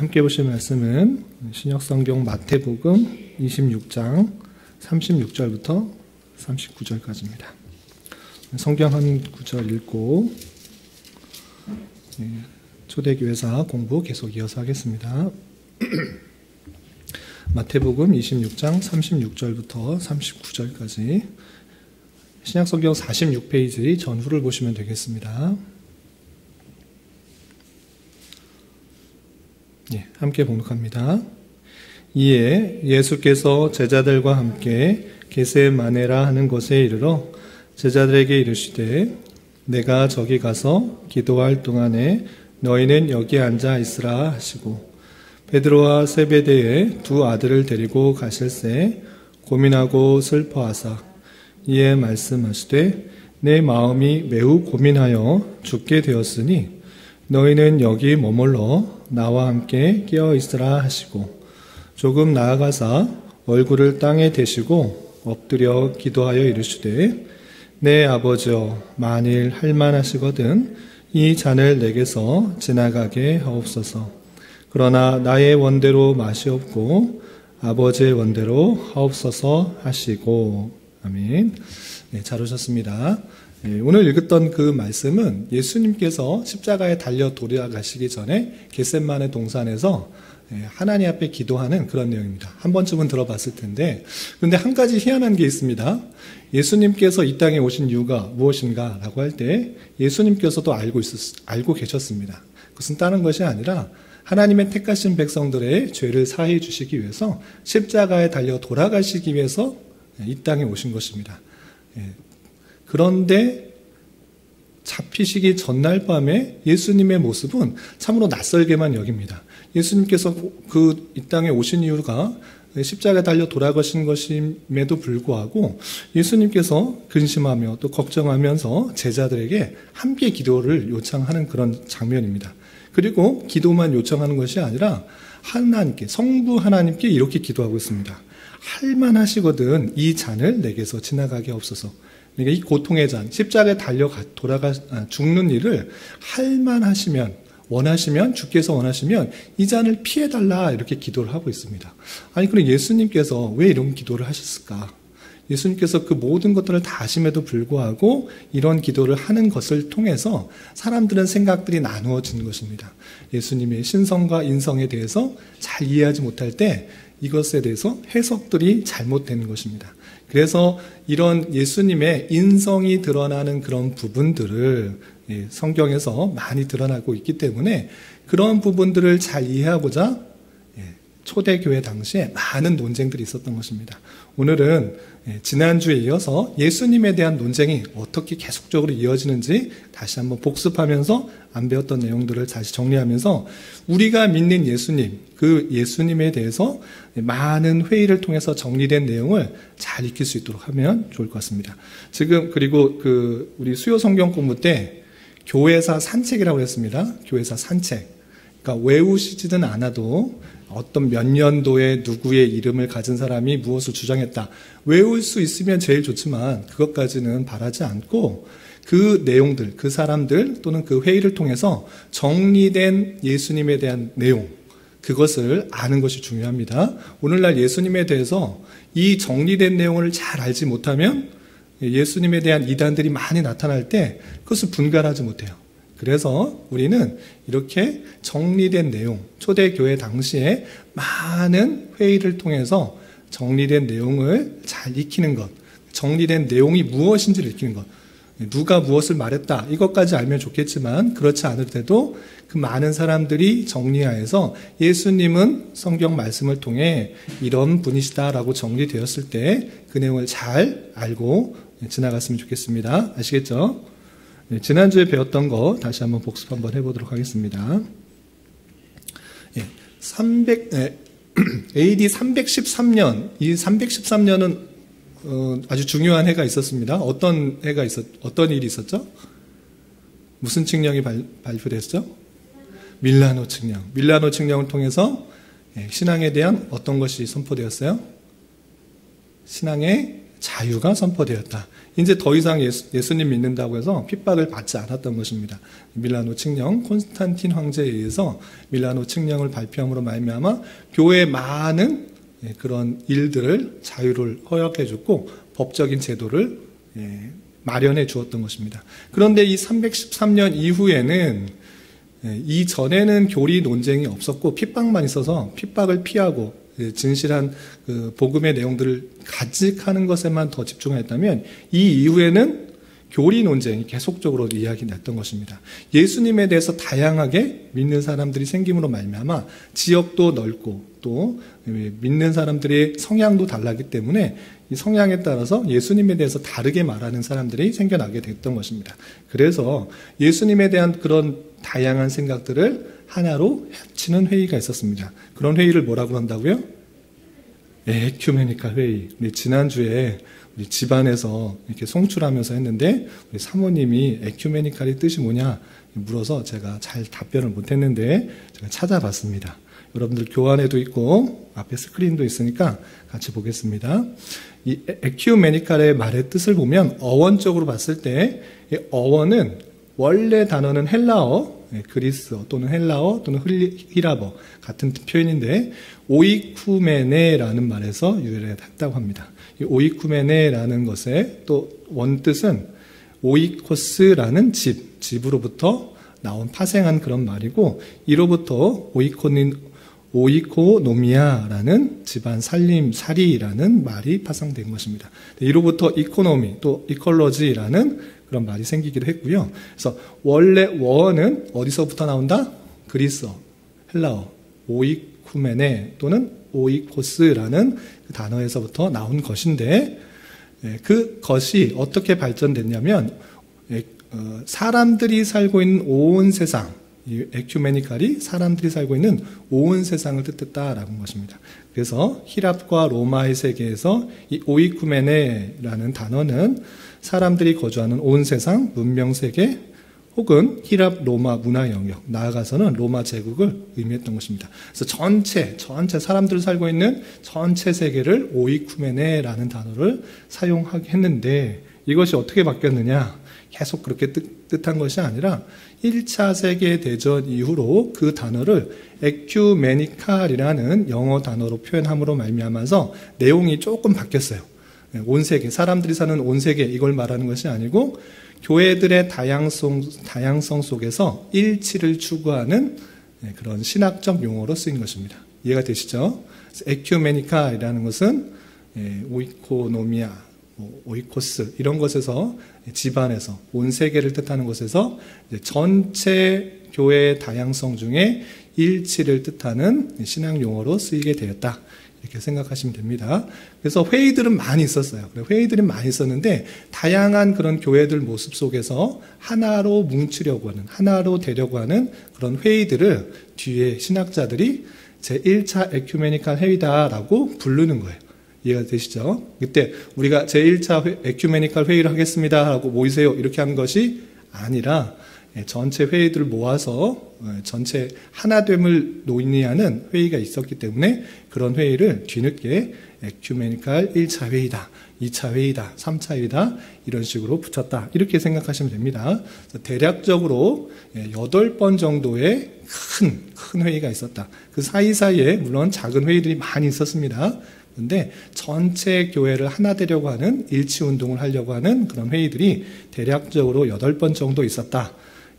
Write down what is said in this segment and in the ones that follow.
함께 보실 말씀은 신약성경 마태복음 26장 36절부터 39절까지입니다. 성경 한 구절 읽고 초대교회사 공부 계속 이어서 하겠습니다. 마태복음 26장 36절부터 39절까지 신약성경 46페이지 전후를 보시면 되겠습니다. 함께 봉독합니다. 이에 예수께서 제자들과 함께 겟세마네라 하는 곳에 이르러 제자들에게 이르시되 내가 저기 가서 기도할 동안에 너희는 여기 앉아 있으라 하시고 베드로와 세베대의 두 아들을 데리고 가실새 고민하고 슬퍼하사 이에 말씀하시되 내 마음이 매우 고민하여 죽게 되었으니 너희는 여기 머물러 나와 함께 깨어 있으라 하시고 조금 나아가사 얼굴을 땅에 대시고 엎드려 기도하여 이르시되 내 아버지여 만일 할만하시거든 이 잔을 내게서 지나가게 하옵소서. 그러나 나의 원대로 마시옵고 아버지의 원대로 하옵소서 하시고. 아멘. 잘 오셨습니다. 오늘 읽었던 그 말씀은 예수님께서 십자가에 달려 돌아가시기 전에 겟세마네 동산에서 하나님 앞에 기도하는 그런 내용입니다. 한 번쯤은 들어봤을 텐데, 그런데 한 가지 희한한 게 있습니다. 예수님께서 이 땅에 오신 이유가 무엇인가 라고 할 때 예수님께서도 알고 계셨습니다. 그것은 다른 것이 아니라 하나님의 택하신 백성들의 죄를 사해 주시기 위해서 십자가에 달려 돌아가시기 위해서 이 땅에 오신 것입니다. 그런데 잡히시기 전날 밤에 예수님의 모습은 참으로 낯설게만 여깁니다. 예수님께서 이 땅에 오신 이유가 십자가에 달려 돌아가신 것임에도 불구하고 예수님께서 근심하며 또 걱정하면서 제자들에게 함께 기도를 요청하는 그런 장면입니다. 그리고 기도만 요청하는 것이 아니라 하나님께, 성부 하나님께 이렇게 기도하고 있습니다. 할만하시거든 이 잔을 내게서 지나가게 없어서. 그러니까 이 고통의 잔, 십자가에 달려 죽는 일을 할만하시면, 원하시면, 주께서 원하시면 이 잔을 피해달라 이렇게 기도를 하고 있습니다. 아니 그럼 예수님께서 왜 이런 기도를 하셨을까? 예수님께서 그 모든 것들을 다 아심에도 불구하고 이런 기도를 하는 것을 통해서 사람들은 생각들이 나누어지는 것입니다. 예수님의 신성과 인성에 대해서 잘 이해하지 못할 때 이것에 대해서 해석들이 잘못되는 것입니다. 그래서 이런 예수님의 인성이 드러나는 그런 부분들을 성경에서 많이 드러나고 있기 때문에 그런 부분들을 잘 이해하고자 초대교회 당시에 많은 논쟁들이 있었던 것입니다. 오늘은 지난주에 이어서 예수님에 대한 논쟁이 어떻게 계속적으로 이어지는지 다시 한번 복습하면서 안 배웠던 내용들을 다시 정리하면서 우리가 믿는 예수님, 그 예수님에 대해서 많은 회의를 통해서 정리된 내용을 잘 익힐 수 있도록 하면 좋을 것 같습니다. 지금 그리고 우리 수요 성경 공부 때 교회사 산책이라고 했습니다. 교회사 산책. 그러니까 외우시지는 않아도 어떤 몇 년도에 누구의 이름을 가진 사람이 무엇을 주장했다. 외울 수 있으면 제일 좋지만 그것까지는 바라지 않고 그 내용들, 그 사람들 또는 그 회의를 통해서 정리된 예수님에 대한 내용, 그것을 아는 것이 중요합니다. 오늘날 예수님에 대해서 이 정리된 내용을 잘 알지 못하면 예수님에 대한 이단들이 많이 나타날 때 그것을 분간하지 못해요. 그래서 우리는 이렇게 정리된 내용, 초대교회 당시에 많은 회의를 통해서 정리된 내용을 잘 익히는 것, 정리된 내용이 무엇인지를 익히는 것, 누가 무엇을 말했다 이것까지 알면 좋겠지만 그렇지 않을 때도 그 많은 사람들이 정리하여서 예수님은 성경 말씀을 통해 이런 분이시다라고 정리되었을 때 그 내용을 잘 알고 지나갔으면 좋겠습니다. 아시겠죠? 지난주에 배웠던 거 다시 한번 복습 한번 해보도록 하겠습니다. AD 313년, 이 313년은 아주 중요한 해가 있었습니다. 어떤 일이 있었죠? 무슨 칙령이 발표됐죠? 밀라노 칙령. 밀라노 칙령을 통해서 신앙에 대한 어떤 것이 선포되었어요? 신앙의 자유가 선포되었다. 이제 더 이상 예수님 믿는다고 해서 핍박을 받지 않았던 것입니다. 밀라노 칙령 콘스탄틴 황제에 의해서 밀라노 칙령을 발표함으로 말미암아 교회의 많은 그런 일들을 자유를 허락해 줬고 법적인 제도를 마련해 주었던 것입니다. 그런데 이 313년 이후에는 이전에는 교리 논쟁이 없었고 핍박만 있어서 핍박을 피하고 진실한 그 복음의 내용들을 간직하는 것에만 더 집중했다면 이 이후에는 교리 논쟁이 계속적으로 이야기됐던 것입니다. 예수님에 대해서 다양하게 믿는 사람들이 생김으로 말미암아 지역도 넓고 또 믿는 사람들의 성향도 달랐기 때문에 이 성향에 따라서 예수님에 대해서 다르게 말하는 사람들이 생겨나게 됐던 것입니다. 그래서 예수님에 대한 그런 다양한 생각들을 하나로 합치는 회의가 있었습니다. 그런 회의를 뭐라고 한다고요? 에큐메니칼 회의. 우리 지난주에 우리 집안에서 이렇게 송출하면서 했는데 우리 사모님이 에큐메니칼의 뜻이 뭐냐 물어서 제가 잘 답변을 못했는데 제가 찾아봤습니다. 여러분들 교환에도 있고 앞에 스크린도 있으니까 같이 보겠습니다. 이 에큐메니칼의 말의 뜻을 보면 어원적으로 봤을 때 이 어원은 원래 단어는 헬라어, 그리스어 또는 헬라어 또는 히라버 같은 표현인데 오이쿠메네라는 말에서 유래했다고 합니다. 이 오이쿠메네라는 것의 또 원뜻은 오이코스라는 집으로부터 나온 파생한 그런 말이고 이로부터 오이코노미아라는 집안 살림살이라는 말이 파생된 것입니다. 이로부터 이코노미 또 이컬러지라는 그런 말이 생기기도 했고요. 그래서 원래 원은 어디서부터 나온다? 그리스어, 헬라어, 오이쿠메네 또는 오이코스라는 그 단어에서부터 나온 것인데 그 것이 어떻게 발전됐냐면 사람들이 살고 있는 온 세상, 이 에큐메니칼이 사람들이 살고 있는 온 세상을 뜻했다라는 것입니다. 그래서 히랍과 로마의 세계에서 이 오이쿠메네라는 단어는 사람들이 거주하는 온 세상, 문명 세계 혹은 히랍 로마 문화 영역, 나아가서는 로마 제국을 의미했던 것입니다. 그래서 전체 사람들이 살고 있는 전체 세계를 오이쿠메네라는 단어를 사용하게 했는데 이것이 어떻게 바뀌었느냐? 계속 그렇게 뜻한 것이 아니라 1차 세계대전 이후로 그 단어를 에큐메니칼이라는 영어 단어로 표현함으로 말미암아서 내용이 조금 바뀌었어요. 온 세계, 사람들이 사는 온 세계 이걸 말하는 것이 아니고 교회들의 다양성 속에서 일치를 추구하는 그런 신학적 용어로 쓰인 것입니다. 이해가 되시죠? 에큐메니칼이라는 것은 오이코노미아, 오이코스 이런 것에서 집안에서 온 세계를 뜻하는 것에서 전체 교회의 다양성 중에 일치를 뜻하는 신학 용어로 쓰이게 되었다. 이렇게 생각하시면 됩니다. 그래서 회의들은 많이 있었어요. 회의들이 많이 있었는데 다양한 그런 교회들 모습 속에서 하나로 뭉치려고 하는, 하나로 되려고 하는 그런 회의들을 뒤에 신학자들이 제1차 에큐메니칼 회의다라고 부르는 거예요. 이해가 되시죠? 그때 우리가 제1차 에큐메니칼 회의를 하겠습니다 하고 모이세요 이렇게 하는 것이 아니라 전체 회의들을 모아서 전체 하나됨을 논의하는 회의가 있었기 때문에 그런 회의를 뒤늦게 에큐메니칼 1차 회의다, 2차 회의다, 3차 회의다 이런 식으로 붙였다. 이렇게 생각하시면 됩니다. 대략적으로 8번 정도의 큰 회의가 있었다. 그 사이사이에 물론 작은 회의들이 많이 있었습니다. 그런데 전체 교회를 하나 되려고 하는 일치운동을 하려고 하는 그런 회의들이 대략적으로 8번 정도 있었다.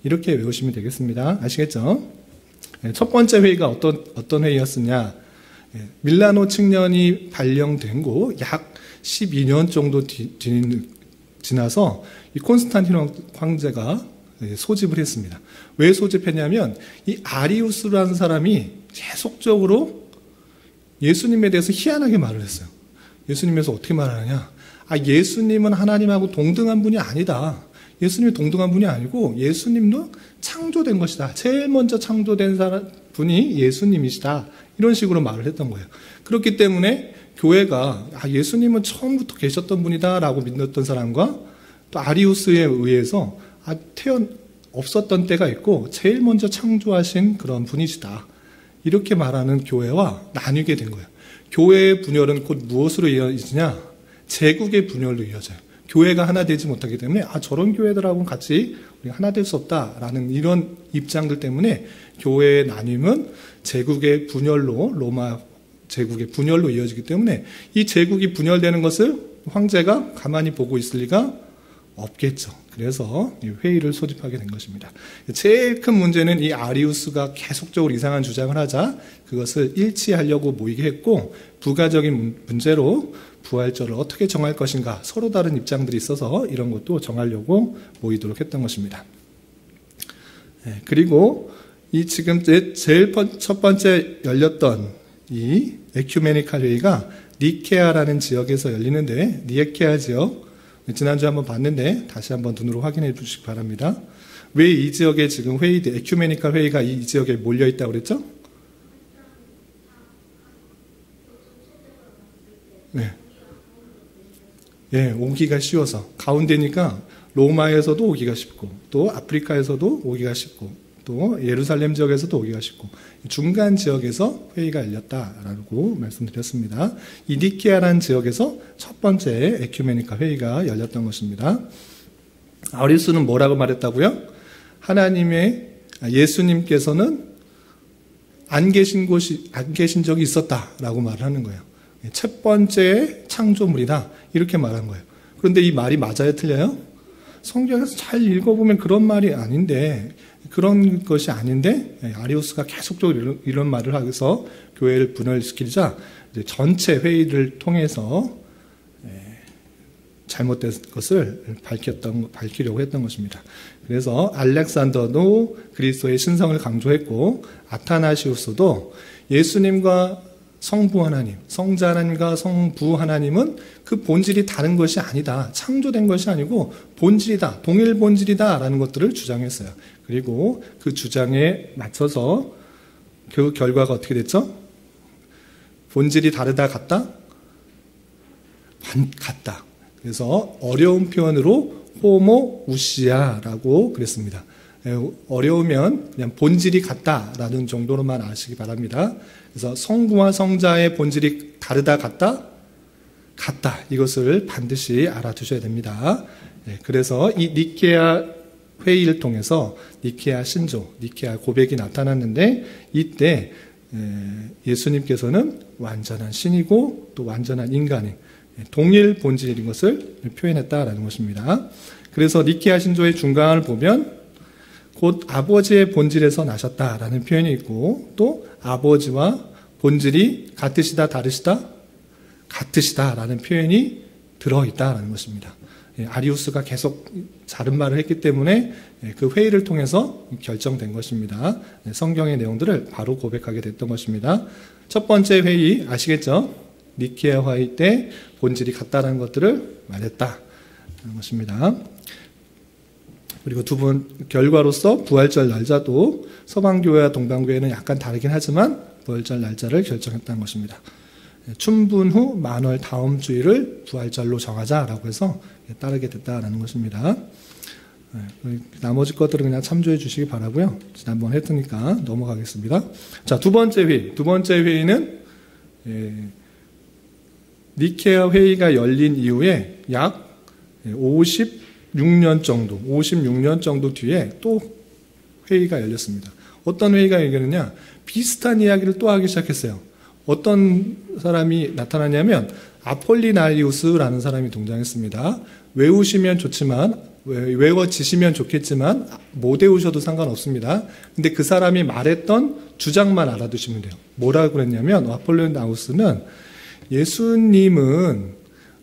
이렇게 외우시면 되겠습니다. 아시겠죠? 첫 번째 회의가 어떤 회의였느냐? 밀라노 칙령이 발령된 고 약 12년 정도 지나서 이 콘스탄틴 황제가 소집을 했습니다. 왜 소집했냐면 이 아리우스라는 사람이 계속적으로 예수님에 대해서 희한하게 말을 했어요. 예수님에서 어떻게 말하느냐? 예수님은 하나님하고 동등한 분이 아니다. 예수님이 동등한 분이 아니고 예수님도 창조된 것이다. 제일 먼저 창조된 분이 예수님이시다. 이런 식으로 말을 했던 거예요. 그렇기 때문에 교회가 예수님은 처음부터 계셨던 분이다 라고 믿었던 사람과 또 아리우스에 의해서 없었던 때가 있고 제일 먼저 창조하신 그런 분이시다. 이렇게 말하는 교회와 나뉘게 된 거예요. 교회의 분열은 곧 무엇으로 이어지냐? 제국의 분열로 이어져요. 교회가 하나 되지 못하기 때문에 저런 교회들하고는 같이 우리가 하나 될 수 없다라는 이런 입장들 때문에 교회의 나뉨은 제국의 분열로, 로마 제국의 분열로 이어지기 때문에 이 제국이 분열되는 것을 황제가 가만히 보고 있을 리가 없겠죠. 그래서 이 회의를 소집하게 된 것입니다. 제일 큰 문제는 이 아리우스가 계속적으로 이상한 주장을 하자 그것을 일치하려고 모이게 했고, 부가적인 문제로 부활절을 어떻게 정할 것인가, 서로 다른 입장들이 있어서 이런 것도 정하려고 모이도록 했던 것입니다. 그리고 이 지금 제일 첫 번째 열렸던 이 에큐메니칼 회의가 니케아라는 지역에서 열리는데, 니케아 지역 지난주에 한번 봤는데 다시 한번 눈으로 확인해 주시기 바랍니다. 왜 이 지역에 지금 에큐메니칼 회의가 이 지역에 몰려 있다고 그랬죠? 네, 오기가 쉬워서. 가운데니까 로마에서도 오기가 쉽고, 또 아프리카에서도 오기가 쉽고, 또 예루살렘 지역에서도 오기가 쉽고, 중간 지역에서 회의가 열렸다라고 말씀드렸습니다. 이 니케아라는 지역에서 첫 번째 에큐메니카 회의가 열렸던 것입니다. 아리우스는 뭐라고 말했다고요? 예수님께서는 안 계신 적이 있었다라고 말을 하는 거예요. 첫 번째 창조물이다, 이렇게 말한 거예요. 그런데 이 말이 맞아요, 틀려요? 성경에서 잘 읽어보면 그런 말이 아닌데, 그런 것이 아닌데, 아리우스가 계속적으로 이런 말을 하면서 교회를 분열시키자 전체 회의를 통해서 잘못된 것을 밝히려고 했던 것입니다. 그래서 알렉산더도 그리스도의 신성을 강조했고, 아타나시우스도 예수님과 성부 하나님, 성자 하나님과 성부 하나님은 그 본질이 다른 것이 아니다, 창조된 것이 아니고 본질이다, 동일 본질이다 라는 것들을 주장했어요. 그리고 그 주장에 맞춰서 그 결과가 어떻게 됐죠? 본질이 다르다, 같다? 같다. 그래서 어려운 표현으로 호모우시아라고 그랬습니다. 어려우면 그냥 본질이 같다라는 정도로만 아시기 바랍니다. 그래서 성부와 성자의 본질이 다르다, 같다? 같다. 이것을 반드시 알아두셔야 됩니다. 그래서 이 니케아 회의를 통해서 니케아 신조, 니케아 고백이 나타났는데, 이때 예수님께서는 완전한 신이고 또 완전한 인간인 동일 본질인 것을 표현했다라는 것입니다. 그래서 니케아 신조의 중간을 보면 곧 아버지의 본질에서 나셨다라는 표현이 있고, 또 아버지와 본질이 같으시다, 다르시다? 같으시다라는 표현이 들어있다라는 것입니다. 아리우스가 계속 다른 말을 했기 때문에 그 회의를 통해서 결정된 것입니다. 성경의 내용들을 바로 고백하게 됐던 것입니다. 첫 번째 회의 아시겠죠? 니케아 회의 때 본질이 같다라는 것들을 말했다는 것입니다. 그리고 두 번 결과로서 부활절 날짜도 서방교회와 동방교회는 약간 다르긴 하지만 부활절 날짜를 결정했다는 것입니다. 춘분 후 만월 다음 주일을 부활절로 정하자라고 해서 따르게 됐다는 것입니다. 나머지 것들은 그냥 참조해 주시기 바라고요. 지난번 했으니까 넘어가겠습니다. 자, 두 번째 회의. 두 번째 회의는 니케아 회의가 열린 이후에 약 56년 정도 뒤에 또 회의가 열렸습니다. 어떤 회의가 열렸느냐? 비슷한 이야기를 또 하기 시작했어요. 어떤 사람이 나타나냐면 아폴리나리우스라는 사람이 등장했습니다. 외우시면 좋지만, 외워지시면 좋겠지만 못 외우셔도 상관없습니다. 근데 그 사람이 말했던 주장만 알아두시면 돼요. 뭐라고 그랬냐면, 아폴리나리우스는 예수님은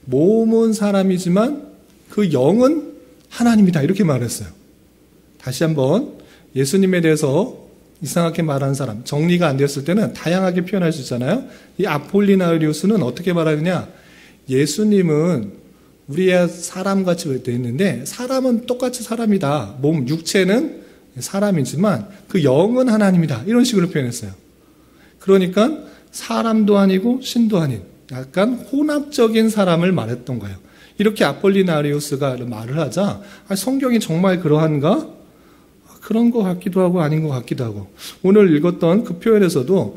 몸은 사람이지만 그 영은 하나님이다, 이렇게 말했어요. 다시 한번, 예수님에 대해서 이상하게 말하는 사람, 정리가 안 되었을 때는 다양하게 표현할 수 있잖아요. 이 아폴리나리우스는 어떻게 말하느냐? 예수님은 우리의 사람같이 되어 있는데, 사람은 똑같이 사람이다. 몸, 육체는 사람이지만 그 영은 하나님이다, 이런 식으로 표현했어요. 그러니까 사람도 아니고 신도 아닌 약간 혼합적인 사람을 말했던 거예요. 이렇게 아폴리나리우스가 말을 하자, 성경이 정말 그러한가? 그런 것 같기도 하고 아닌 것 같기도 하고. 오늘 읽었던 그 표현에서도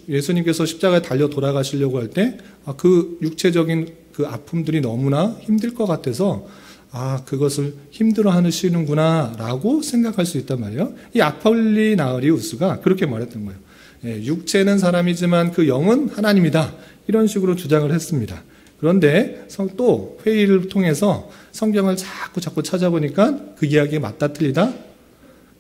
예수님께서 십자가에 달려 돌아가시려고 할 때 그 육체적인 그 아픔들이 너무나 힘들 것 같아서 그것을 힘들어 하시는구나 라고 생각할 수 있단 말이에요. 이 아폴리나리우스가 그렇게 말했던 거예요. 육체는 사람이지만 그 영은 하나님이다. 이런 식으로 주장을 했습니다. 그런데 또 회의를 통해서 성경을 자꾸 찾아보니까 그 이야기가 맞다 틀리다?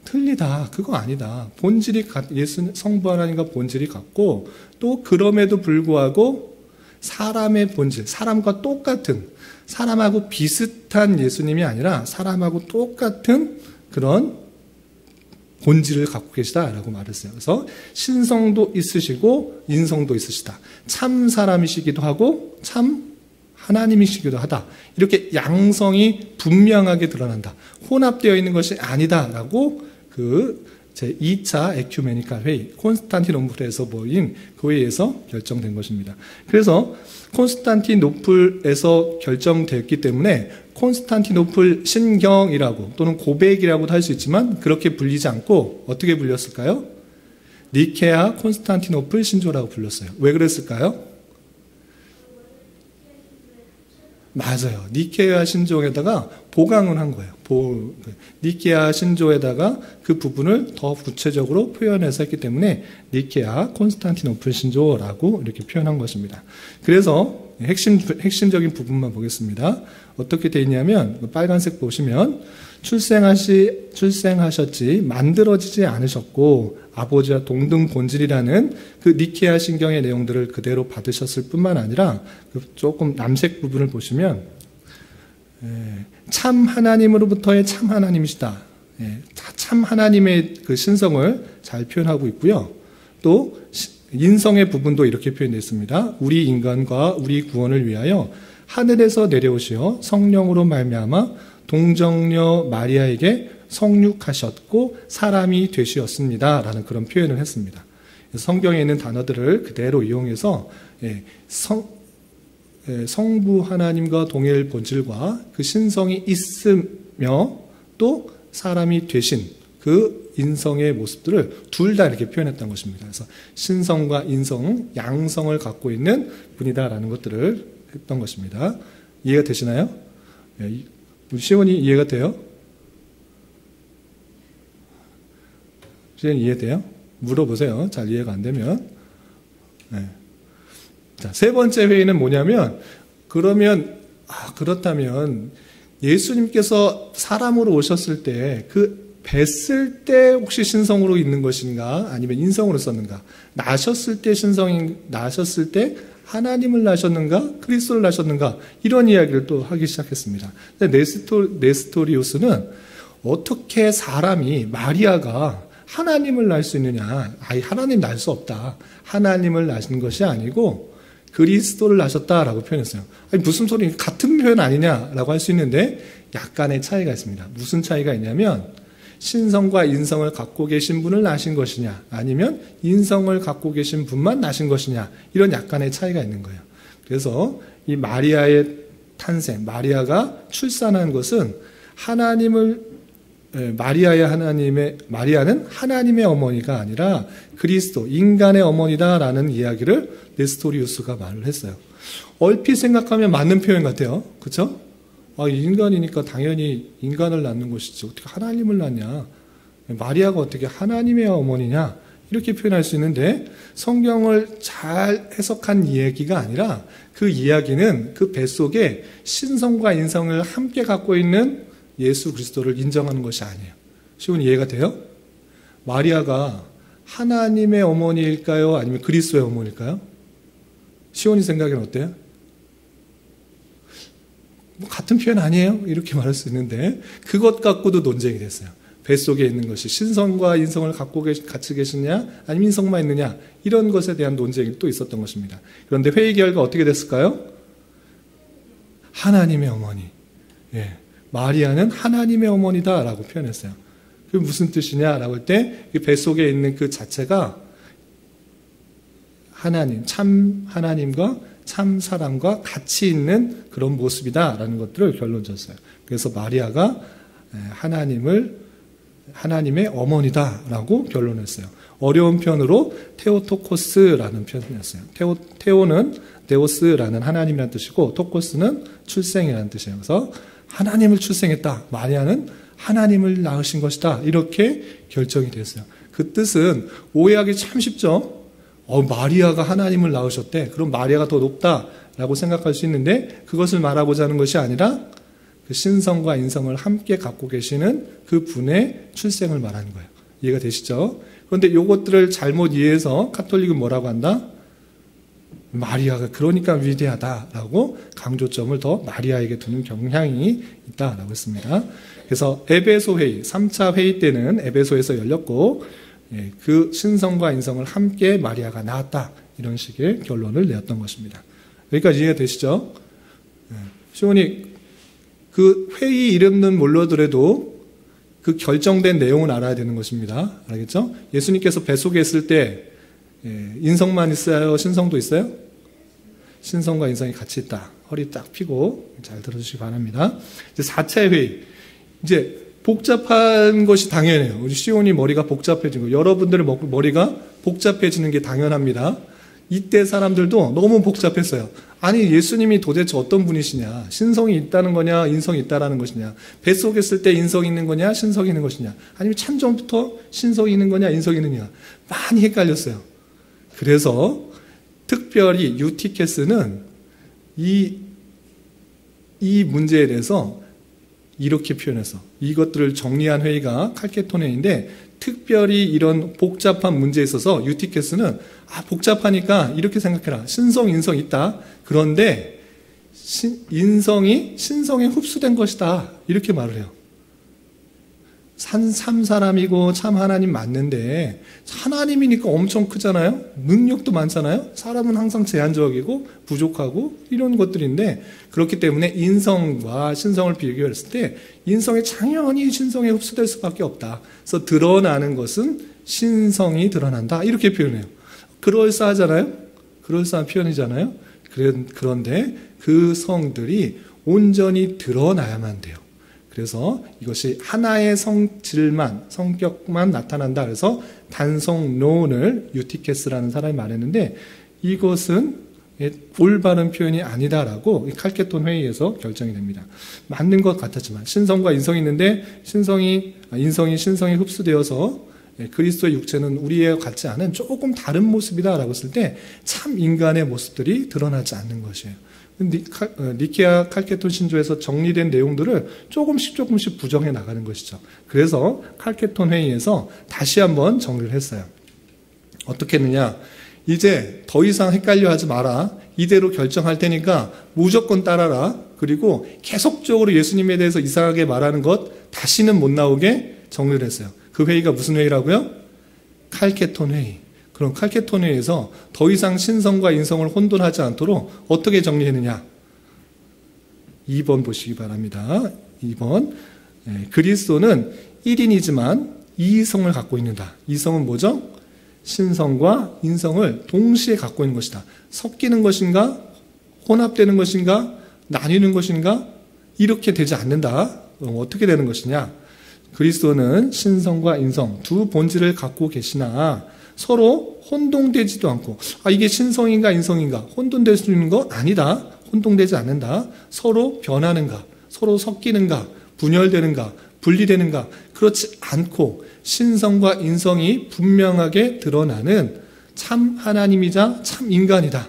틀리다. 그거 아니다. 본질이 예수 성부 하나님과 본질이 같고 또 그럼에도 불구하고 사람의 본질, 사람과 똑같은 사람하고 비슷한 예수님이 아니라 사람하고 똑같은 그런 본질을 갖고 계시다라고 말했어요. 그래서 신성도 있으시고 인성도 있으시다. 참 사람이시기도 하고 참 하나님이시기도 하다. 이렇게 양성이 분명하게 드러난다. 혼합되어 있는 것이 아니다라고 제2차 에큐메니칼 회의, 콘스탄티노플에서 모인 그 회의에서 결정된 것입니다. 그래서 콘스탄티노플에서 결정되었기 때문에 콘스탄티노플 신경이라고 또는 고백이라고도 할 수 있지만 그렇게 불리지 않고 어떻게 불렸을까요? 니케아 콘스탄티노플 신조라고 불렀어요. 왜 그랬을까요? 맞아요. 니케아 신조에다가 보강을 한 거예요. 니케아 신조에다가 그 부분을 더 구체적으로 표현해서 했기 때문에 니케아 콘스탄티노플 신조라고 이렇게 표현한 것입니다. 그래서 핵심적인 부분만 보겠습니다. 어떻게 되어 있냐면 빨간색 보시면 출생하셨지 만들어지지 않으셨고 아버지와 동등 본질이라는 그 니케아 신경의 내용들을 그대로 받으셨을 뿐만 아니라 조금 남색 부분을 보시면 참 하나님으로부터의 참 하나님이시다. 참 하나님의 그 신성을 잘 표현하고 있고요. 또 인성의 부분도 이렇게 표현되어 있습니다. 우리 인간과 우리 구원을 위하여 하늘에서 내려오시어 성령으로 말미암아 동정녀 마리아에게 성육하셨고 사람이 되시었습니다. 라는 그런 표현을 했습니다. 성경에 있는 단어들을 그대로 이용해서 성부 하나님과 동일 본질과 그 신성이 있으며 또 사람이 되신 그 인성의 모습들을 둘 다 이렇게 표현했던 것입니다. 그래서 신성과 인성, 양성을 갖고 있는 분이다라는 것들을 했던 것입니다. 이해가 되시나요? 우리 시온이 이해가 돼요? 시온이 이해돼요? 물어보세요. 잘 이해가 안 되면. 자, 세 번째 회의는 뭐냐면, 그렇다면 예수님께서 사람으로 오셨을 때 뵀을 때 혹시 신성으로 있는 것인가? 아니면 인성으로 썼는가? 나셨을 때 나셨을 때 하나님을 낳으셨는가? 그리스도를 낳으셨는가? 이런 이야기를 또 하기 시작했습니다. 네스토리우스는 어떻게 마리아가 하나님을 낳을 수 있느냐? 하나님 낳을 수 없다. 하나님을 낳으신 것이 아니고 그리스도를 낳으셨다라고 표현했어요. 무슨 소리, 같은 표현 아니냐라고 할 수 있는데 약간의 차이가 있습니다. 무슨 차이가 있냐면 신성과 인성을 갖고 계신 분을 낳으신 것이냐 아니면 인성을 갖고 계신 분만 낳으신 것이냐 이런 약간의 차이가 있는 거예요. 그래서 이 마리아의 탄생, 마리아가 출산한 것은 마리아는 하나님의 어머니가 아니라 그리스도, 인간의 어머니다라는 이야기를 네스토리우스가 말을 했어요. 얼핏 생각하면 맞는 표현 같아요. 그렇죠? 인간이니까 당연히 인간을 낳는 것이지 어떻게 하나님을 낳냐? 마리아가 어떻게 하나님의 어머니냐? 이렇게 표현할 수 있는데 성경을 잘 해석한 이야기가 아니라 그 이야기는 그 뱃속에 신성과 인성을 함께 갖고 있는 예수 그리스도를 인정하는 것이 아니에요. 쉬운 이해가 돼요? 마리아가 하나님의 어머니일까요? 아니면 그리스도의 어머니일까요? 시온이 생각에는 어때요? 같은 표현 아니에요? 이렇게 말할 수 있는데 그것 갖고도 논쟁이 됐어요. 뱃속에 있는 것이 신성과 인성을 갖고 같이 계시냐 아니면 인성만 있느냐 이런 것에 대한 논쟁이 또 있었던 것입니다. 그런데 회의 결과 어떻게 됐을까요? 하나님의 어머니. 마리아는 하나님의 어머니다라고 표현했어요. 그게 무슨 뜻이냐라고 할 때 뱃속에 있는 그 자체가 참 하나님과 참 사람과 같이 있는 그런 모습이다라는 것들을 결론 졌어요. 그래서 마리아가 하나님을 하나님의 어머니다라고 결론했어요. 어려운 편으로 테오토코스라는 표현이었어요. 테오는 데오스라는 하나님이라는 뜻이고 토코스는 출생이라는 뜻이에요. 그래서 하나님을 출생했다. 마리아는 하나님을 낳으신 것이다. 이렇게 결정이 됐어요. 그 뜻은 오해하기 참 쉽죠. 마리아가 하나님을 낳으셨대. 그럼 마리아가 더 높다라고 생각할 수 있는데 그것을 말하고자 하는 것이 아니라 그 신성과 인성을 함께 갖고 계시는 그 분의 출생을 말하는 거예요. 이해가 되시죠? 그런데 이것들을 잘못 이해해서 카톨릭은 뭐라고 한다? 마리아가 그러니까 위대하다라고 강조점을 더 마리아에게 두는 경향이 있다라고 했습니다. 그래서 에베소 회의, 3차 회의 때는 에베소에서 열렸고 그 신성과 인성을 함께 마리아가 낳았다. 이런 식의 결론을 내었던 것입니다. 여기까지 이해가 되시죠? 시온이 그 회의 이름은 몰라더라도 그 결정된 내용은 알아야 되는 것입니다. 알겠죠? 예수님께서 뱃속에 있을 때 인성만 있어요? 신성도 있어요? 신성과 인성이 같이 있다. 허리 딱 펴고 잘 들어주시기 바랍니다. 이제 4차 회의. 이제 복잡한 것이 당연해요. 우리 시온이 머리가 복잡해진 거. 여러분들의 머리가 복잡해지는 게 당연합니다. 이때 사람들도 너무 복잡했어요. 아니 예수님이 도대체 어떤 분이시냐? 신성이 있다는 거냐? 인성이 있다라는 것이냐? 뱃속에 있을 때 인성이 있는 거냐? 신성이 있는 것이냐? 아니면 참전부터 신성이 있는 거냐? 인성이 있느냐? 많이 헷갈렸어요. 그래서 특별히 유티케스는 이 문제에 대해서 이렇게 표현해서 이것들을 정리한 회의가 칼케톤 회의인데 특별히 이런 복잡한 문제에 있어서 유티케스는 복잡하니까 이렇게 생각해라. 신성, 인성 있다. 그런데 인성이 신성에 흡수된 것이다. 이렇게 말을 해요. 참 사람이고 참 하나님 맞는데 하나님이니까 엄청 크잖아요. 능력도 많잖아요. 사람은 항상 제한적이고 부족하고 이런 것들인데 그렇기 때문에 인성과 신성을 비교했을 때 인성이 당연히 신성에 흡수될 수밖에 없다. 그래서 드러나는 것은 신성이 드러난다. 이렇게 표현해요. 그럴싸하잖아요. 그럴싸한 표현이잖아요. 그런데 그 성들이 온전히 드러나야만 돼요. 그래서 이것이 하나의 성질만, 성격만 나타난다. 그래서 단성론을 유티케스라는 사람이 말했는데 이것은 올바른 표현이 아니다라고 칼케톤 회의에서 결정이 됩니다. 맞는 것 같았지만 신성과 인성이 있는데 인성이 신성에 흡수되어서 그리스도의 육체는 우리와 같지 않은 조금 다른 모습이다라고 했을 때 참 인간의 모습들이 드러나지 않는 것이에요. 니케아 칼케톤 신조에서 정리된 내용들을 조금씩 부정해 나가는 것이죠. 그래서 칼케톤 회의에서 다시 한번 정리를 했어요. 어떻게 했느냐? 이제 더 이상 헷갈려 하지 마라. 이대로 결정할 테니까 무조건 따라라. 그리고 계속적으로 예수님에 대해서 이상하게 말하는 것 다시는 못 나오게 정리를 했어요. 그 회의가 무슨 회의라고요? 칼케톤 회의. 그럼 칼케톤 회의에서 더 이상 신성과 인성을 혼돈하지 않도록 어떻게 정리했느냐? 2번 보시기 바랍니다. 2번. 그리스도는 1인이지만 2성을 갖고 있는다. 2성은 뭐죠? 신성과 인성을 동시에 갖고 있는 것이다. 섞이는 것인가? 혼합되는 것인가? 나뉘는 것인가? 이렇게 되지 않는다. 그럼 어떻게 되는 것이냐? 그리스도는 신성과 인성 두 본질을 갖고 계시나 서로 혼동되지도 않고 이게 신성인가 인성인가 혼돈될 수 있는 거 아니다. 혼동되지 않는다. 서로 변하는가? 서로 섞이는가? 분열되는가? 분리되는가? 그렇지 않고 신성과 인성이 분명하게 드러나는 참 하나님이자 참 인간이다.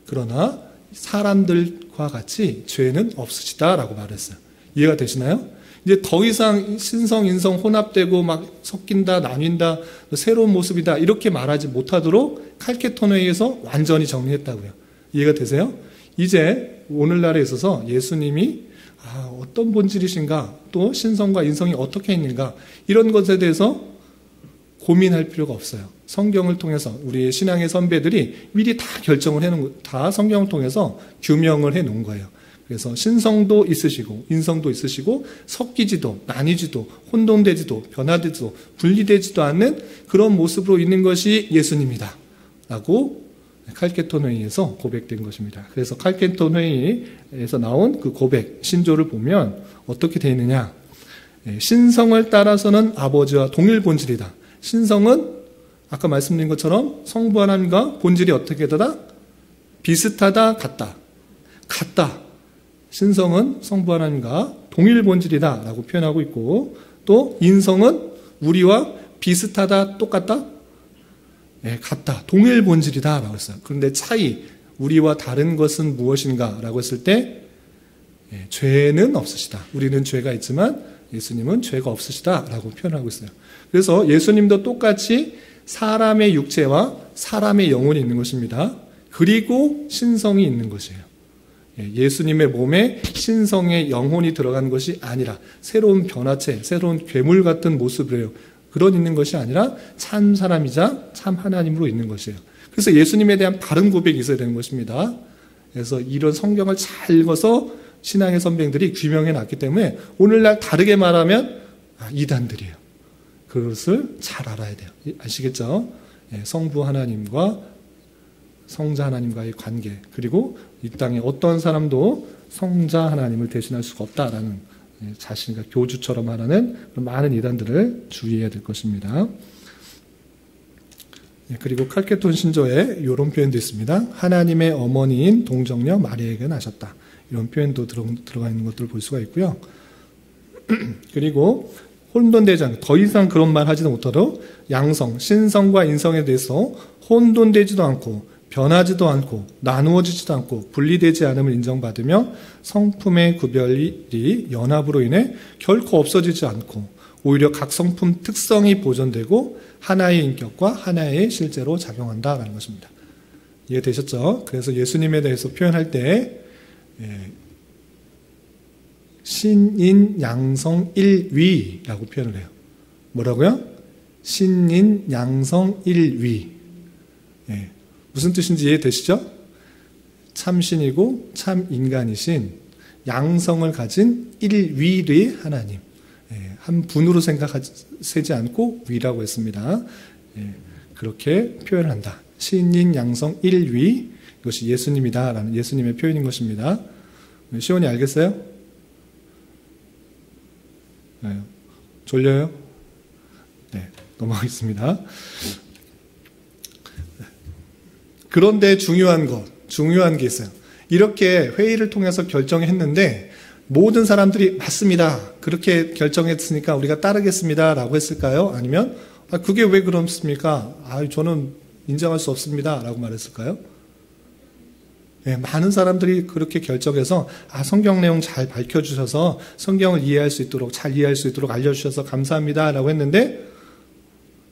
그러나 사람들과 같이 죄는 없으시다라고 말했어요. 이해가 되시나요? 이제 더 이상 신성, 인성 혼합되고 막 섞인다, 나뉜다, 새로운 모습이다 이렇게 말하지 못하도록 칼케톤 회의에서 완전히 정리했다고요. 이해가 되세요? 이제 오늘날에 있어서 예수님이 어떤 본질이신가, 또 신성과 인성이 어떻게 있는가 이런 것에 대해서 고민할 필요가 없어요. 성경을 통해서 우리의 신앙의 선배들이 미리 다 결정을 해놓은 다 성경을 통해서 규명을 해놓은 거예요. 그래서 신성도 있으시고 인성도 있으시고 섞이지도 나뉘지도 혼돈되지도 변화되지도 분리되지도 않는 그런 모습으로 있는 것이 예수님이다 라고 칼케톤 회의에서 고백된 것입니다. 그래서 칼케톤 회의에서 나온 그 고백 신조를 보면 어떻게 되어 있느냐? 신성을 따라서는 아버지와 동일 본질이다. 신성은 아까 말씀드린 것처럼 성부 하나님과 본질이 어떻게 되다? 비슷하다, 같다. 같다. 신성은 성부 하나님과 동일 본질이다 라고 표현하고 있고, 또 인성은 우리와 비슷하다, 똑같다? 같다. 동일 본질이다 라고 했어요. 그런데 차이, 우리와 다른 것은 무엇인가 라고 했을 때 죄는 없으시다. 우리는 죄가 있지만 예수님은 죄가 없으시다 라고 표현하고 있어요. 그래서 예수님도 똑같이 사람의 육체와 사람의 영혼이 있는 것입니다. 그리고 신성이 있는 것이에요. 예수님의 몸에 신성의 영혼이 들어간 것이 아니라 새로운 변화체, 새로운 괴물 같은 모습으로 그런 있는 것이 아니라 참 사람이자 참 하나님으로 있는 것이에요. 그래서 예수님에 대한 바른 고백이 있어야 되는 것입니다. 그래서 이런 성경을 잘 읽어서 신앙의 선배들이 규명해 놨기 때문에 오늘날 다르게 말하면 이단들이에요. 그것을 잘 알아야 돼요. 아시겠죠? 성부 하나님과 성자 하나님과의 관계, 그리고 이 땅에 어떤 사람도 성자 하나님을 대신할 수가 없다라는 자신과 교주처럼 말하는 많은 이단들을 주의해야 될 것입니다. 그리고 칼케톤 신조에 이런 표현도 있습니다. 하나님의 어머니인 동정녀 마리아에게 나셨다. 이런 표현도 들어가 있는 것들을 볼 수가 있고요. 그리고 혼돈되지 않고, 더 이상 그런 말 하지도 못하도록 양성, 신성과 인성에 대해서 혼돈되지도 않고 변하지도 않고 나누어지지도 않고 분리되지 않음을 인정받으며 성품의 구별이 연합으로 인해 결코 없어지지 않고 오히려 각 성품 특성이 보존되고 하나의 인격과 하나의 실제로 작용한다라는 것입니다. 이해되셨죠? 그래서 예수님에 대해서 표현할 때 신인 양성 일위라고 표현을 해요. 뭐라고요? 신인 양성 일위. 무슨 뜻인지 이해되시죠? 참신이고 참 인간이신 양성을 가진 일위의 하나님. 한 분으로 생각하지 않고 위라고 했습니다. 그렇게 표현한다. 신인 양성 일위. 이것이 예수님이다라는 예수님의 표현인 것입니다. 시온이 알겠어요? 졸려요? 네, 넘어가겠습니다. 그런데 중요한 게 있어요. 이렇게 회의를 통해서 결정했는데 모든 사람들이 맞습니다. 그렇게 결정했으니까 우리가 따르겠습니다. 라고 했을까요? 아니면 그게 왜 그렇습니까? 저는 인정할 수 없습니다. 라고 말했을까요? 많은 사람들이 그렇게 결정해서 성경 내용 잘 밝혀주셔서 성경을 잘 이해할 수 있도록 알려주셔서 감사합니다. 라고 했는데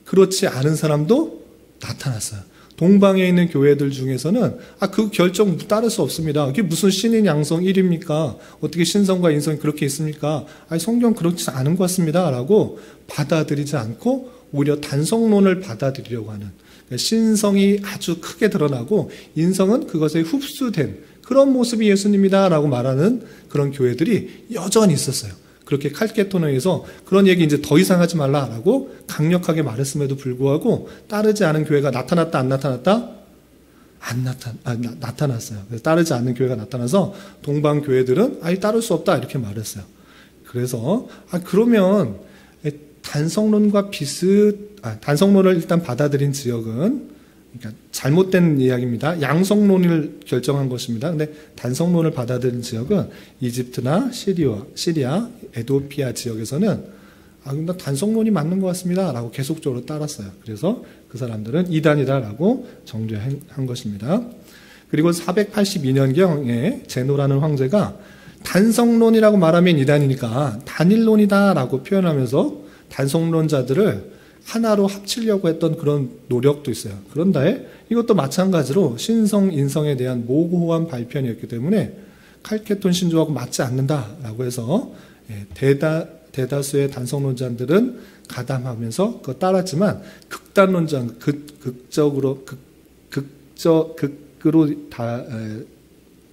그렇지 않은 사람도 나타났어요. 동방에 있는 교회들 중에서는 그 결정 따를 수 없습니다. 그게 무슨 신인 양성 1입니까? 어떻게 신성과 인성이 그렇게 있습니까? 성경 그렇지 않은 것 같습니다. 라고 받아들이지 않고 오히려 단성론을 받아들이려고 하는, 신성이 아주 크게 드러나고 인성은 그것에 흡수된 그런 모습이 예수님이다 라고 말하는 그런 교회들이 여전히 있었어요. 그렇게 칼케토노에서 그런 얘기 이제 더 이상 하지 말라라고 강력하게 말했음에도 불구하고 따르지 않은 교회가 나타났다, 안 나타났다? 나타났어요. 그래서 따르지 않는 교회가 나타나서 동방 교회들은 따를 수 없다 이렇게 말했어요. 그래서 그러면 단성론과 단성론을 일단 받아들인 지역은, 그러니까 잘못된 이야기입니다. 양성론을 결정한 것입니다. 근데 단성론을 받아들인 지역은 이집트나 시리아, 에도피아 지역에서는 단성론이 맞는 것 같습니다. 라고 계속적으로 따랐어요. 그래서 그 사람들은 이단이다라고 정죄한 것입니다. 그리고 482년경에 제노라는 황제가 단성론이라고 말하면 이단이니까 단일론이다라고 표현하면서 단성론자들을 하나로 합치려고 했던 그런 노력도 있어요. 그런데 이것도 마찬가지로 신성, 인성에 대한 모호한 발편이었기 때문에 칼케톤 신조하고 맞지 않는다라고 해서 대다수의 단성론자들은 가담하면서 그거 따랐지만 극단론자, 극으로 다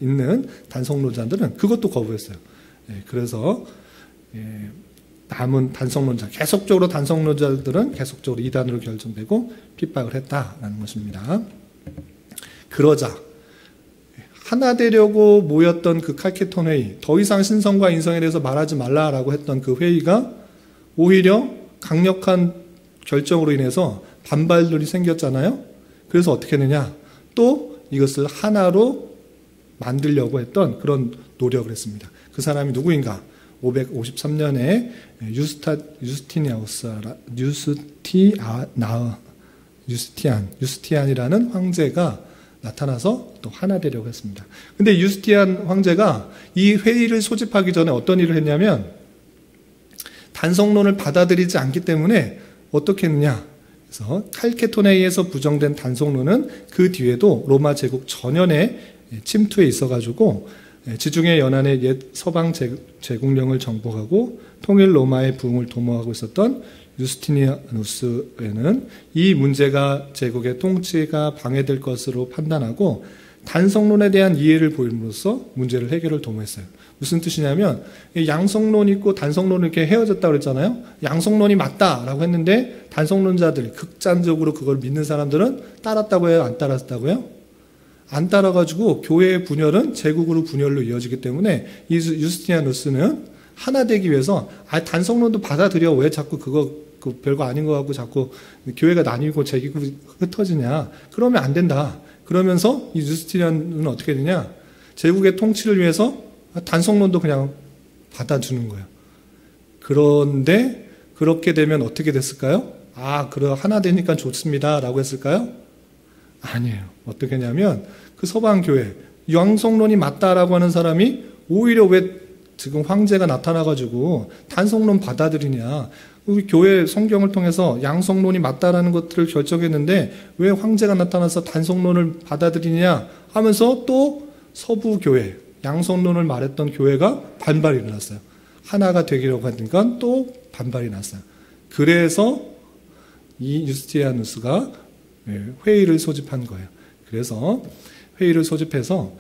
있는 단성론자들은 그것도 거부했어요. 그래서 남은 단성론자, 계속적으로 단성론자들은 계속적으로 이단으로 결정되고 핍박을 했다라는 것입니다. 그러자 하나 되려고 모였던 그 칼케톤 회의, 더 이상 신성과 인성에 대해서 말하지 말라라고 했던 그 회의가 오히려 강력한 결정으로 인해서 반발들이 생겼잖아요. 그래서 어떻게 했느냐? 또 이것을 하나로 만들려고 했던 그런 노력을 했습니다. 그 사람이 누구인가? 553년에 유스티안이라는 황제가 나타나서 또 하나 되려고 했습니다. 근데 유스티안 황제가 이 회의를 소집하기 전에 어떤 일을 했냐면 단성론을 받아들이지 않기 때문에 어떻게 했느냐? 그래서 칼케톤에 의해서 부정된 단성론은 그 뒤에도 로마 제국 전연에 침투해 있어가지고 지중해 연안의 옛 서방 제국령을 정복하고 통일 로마의 부흥을 도모하고 있었던 유스티니아누스에는 이 문제가 제국의 통치가 방해될 것으로 판단하고 단성론에 대한 이해를 보임으로써 문제를 해결을 도모했어요. 무슨 뜻이냐면 양성론 있고 단성론 이렇게 헤어졌다고 그랬잖아요. 양성론이 맞다라고 했는데 단성론자들 극단적으로 그걸 믿는 사람들은 따랐다고 해요? 안 따랐다고요? 안 따라가지고 교회의 분열은 제국으로 분열로 이어지기 때문에 이 유스티니아누스는 하나 되기 위해서 단성론도 받아들여 왜 자꾸 그거 별거 아닌 것 같고 자꾸 교회가 나뉘고 제국이 흩어지냐. 그러면 안 된다. 그러면서 이 유스티니아는 어떻게 되냐. 제국의 통치를 위해서 단성론도 그냥 받아주는 거예요. 그런데 그렇게 되면 어떻게 됐을까요? 그래 하나 되니까 좋습니다 라고 했을까요? 아니에요. 어떻게 했냐면 그 서방교회 양성론이 맞다라고 하는 사람이 오히려 왜 지금 황제가 나타나가지고 단성론 받아들이냐. 우리 교회 성경을 통해서 양성론이 맞다라는 것들을 결정했는데 왜 황제가 나타나서 단성론을 받아들이냐 하면서 또 서부교회 양성론을 말했던 교회가 반발이 일어났어요. 하나가 되기로 하니까 또 반발이 났어요. 그래서 이 유스티니아누스가 회의를 소집한 거예요. 그래서 회의를 소집해서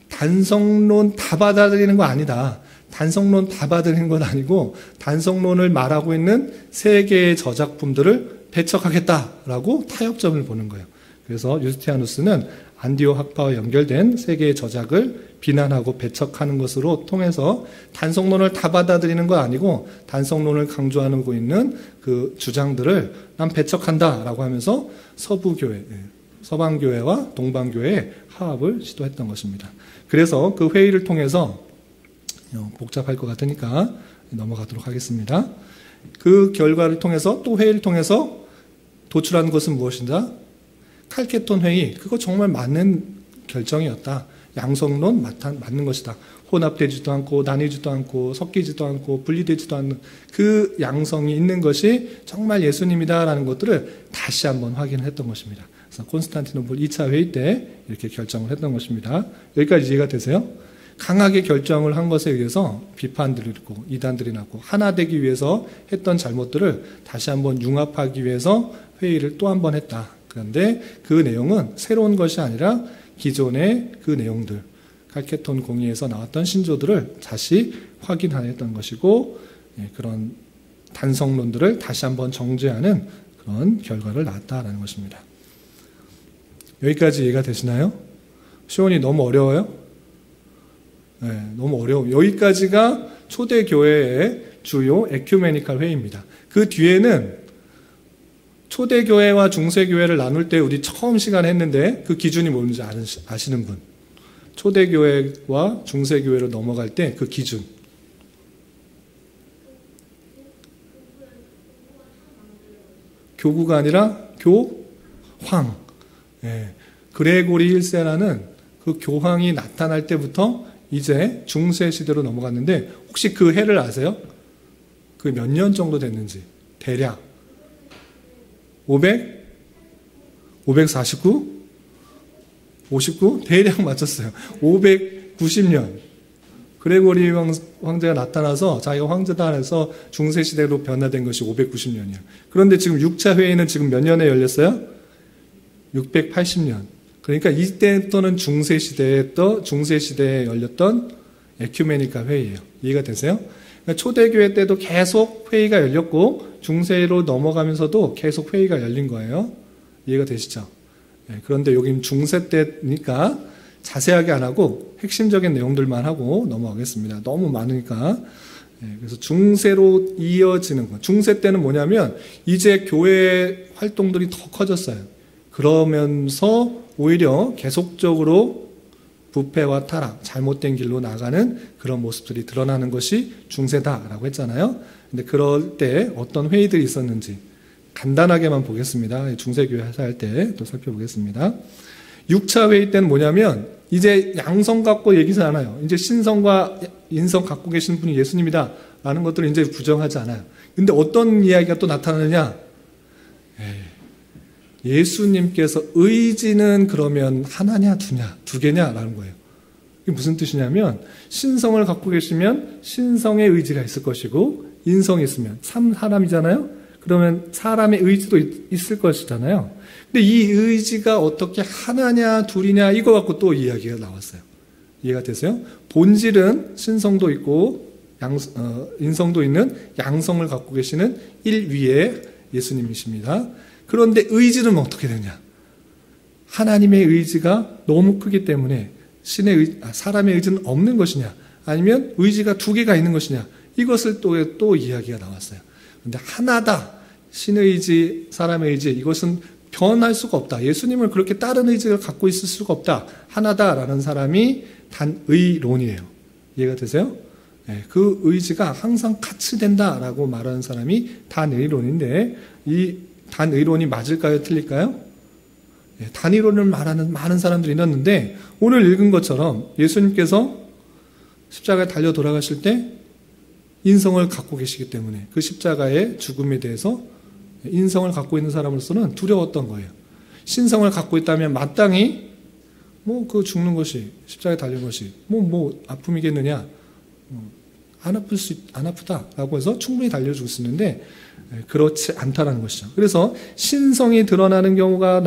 단성론 다 받아들이는 거 아니다. 단성론 다 받아들이는 건 아니고 단성론을 말하고 있는 세 개의 저작품들을 배척하겠다라고 타협점을 보는 거예요. 그래서 유스티니아누스는 안디옥 학파와 연결된 세 개의 저작을 비난하고 배척하는 것으로 통해서 단성론을 다 받아들이는 거 아니고 단성론을 강조하고 있는 그 주장들을 난 배척한다라고 하면서 서부교회, 서방교회와 동방교회의 화합을 시도했던 것입니다. 그래서 그 회의를 통해서 복잡할 것 같으니까 넘어가도록 하겠습니다. 그 결과를 통해서 또 회의를 통해서 도출한 것은 무엇인가? 칼케톤 회의, 그거 정말 맞는 결정이었다. 양성론 맞는 것이다. 혼합되지도 않고 나뉘지도 않고 섞이지도 않고 분리되지도 않는 그 양성이 있는 것이 정말 예수님이다라는 것들을 다시 한번 확인했던 것입니다. 그래서 콘스탄티노플 2차 회의 때 이렇게 결정을 했던 것입니다. 여기까지 이해가 되세요? 강하게 결정을 한 것에 의해서 비판들이 있고 이단들이 났고 하나 되기 위해서 했던 잘못들을 다시 한번 융합하기 위해서 회의를 또 한 번 했다. 그런데 그 내용은 새로운 것이 아니라 기존의 그 내용들, 칼케톤 공의에서 나왔던 신조들을 다시 확인하였던 것이고 그런 단성론들을 다시 한번 정죄하는 그런 결과를 낳았다라는 것입니다. 여기까지 이해가 되시나요? 시온이 너무 어려워요? 너무 어려워요. 여기까지가 초대교회의 주요 에큐메니칼 회의입니다. 그 뒤에는 초대교회와 중세교회를 나눌 때 우리 처음 시간에 했는데 그 기준이 뭔지 아시는 분? 초대교회와 중세교회로 넘어갈 때 그 기준. 교구가 아니라 교황. 그레고리 1세라는 그 교황이 나타날 때부터 이제 중세시대로 넘어갔는데 혹시 그 해를 아세요? 그 몇 년 정도 됐는지 대략 549? 59? 대략 맞췄어요. 590년. 그레고리 황제가 나타나서 자기가 황제다 해서 중세시대로 변화된 것이 590년이에요. 그런데 지금 6차 회의는 지금 몇 년에 열렸어요? 680년. 그러니까 이때부터는 중세시대에 열렸던 에큐메니카 회의예요. 이해가 되세요? 그러니까 초대교회 때도 계속 회의가 열렸고 중세로 넘어가면서도 계속 회의가 열린 거예요. 이해가 되시죠? 그런데 여긴 중세 때니까 자세하게 안 하고 핵심적인 내용들만 하고 넘어가겠습니다. 너무 많으니까 그래서 중세로 이어지는 것. 중세 때는 뭐냐면 이제 교회 활동들이 더 커졌어요. 그러면서 오히려 계속적으로 부패와 타락, 잘못된 길로 나가는 그런 모습들이 드러나는 것이 중세다라고 했잖아요. 근데 그럴 때 어떤 회의들이 있었는지 간단하게만 보겠습니다. 중세교회 할 때 또 살펴보겠습니다. 6차 회의 때는 뭐냐면 이제 양성 갖고 얘기하지 않아요. 이제 신성과 인성 갖고 계신 분이 예수님이다 라는 것들을 이제 부정하지 않아요. 근데 어떤 이야기가 또 나타나느냐? 예수님께서 의지는 그러면 하나냐 두냐 두 개냐라는 거예요. 이게 무슨 뜻이냐면 신성을 갖고 계시면 신성의 의지가 있을 것이고 인성이 있으면 사람이잖아요. 그러면 사람의 의지도 있을 것이잖아요. 근데 이 의지가 어떻게 하나냐 둘이냐 이거 갖고 또 이야기가 나왔어요. 이해가 되세요? 본질은 신성도 있고 인성도 있는 양성을 갖고 계시는 1위의 예수님이십니다. 그런데 의지는 어떻게 되냐? 하나님의 의지가 너무 크기 때문에 사람의 의지는 없는 것이냐? 아니면 의지가 두 개가 있는 것이냐? 이것을 또 이야기가 나왔어요. 그런데 하나다. 신의 의지, 사람의 의지 이것은 변할 수가 없다. 예수님을 그렇게 다른 의지를 갖고 있을 수가 없다. 하나다라는 사람이 단의론이에요. 이해가 되세요? 그 의지가 항상 같이 된다라고 말하는 사람이 단의론인데 이 단의론이 맞을까요? 틀릴까요? 단의론을 말하는 많은 사람들이 있었는데 오늘 읽은 것처럼 예수님께서 십자가에 달려 돌아가실 때 인성을 갖고 계시기 때문에 그 십자가의 죽음에 대해서 인성을 갖고 있는 사람으로서는 두려웠던 거예요. 신성을 갖고 있다면 마땅히 그 죽는 것이 십자가에 달린 것이 아픔이겠느냐? 안 아프다라고 해서 충분히 달려 죽을 수 있는데 그렇지 않다라는 것이죠. 그래서 신성이 드러나는 경우가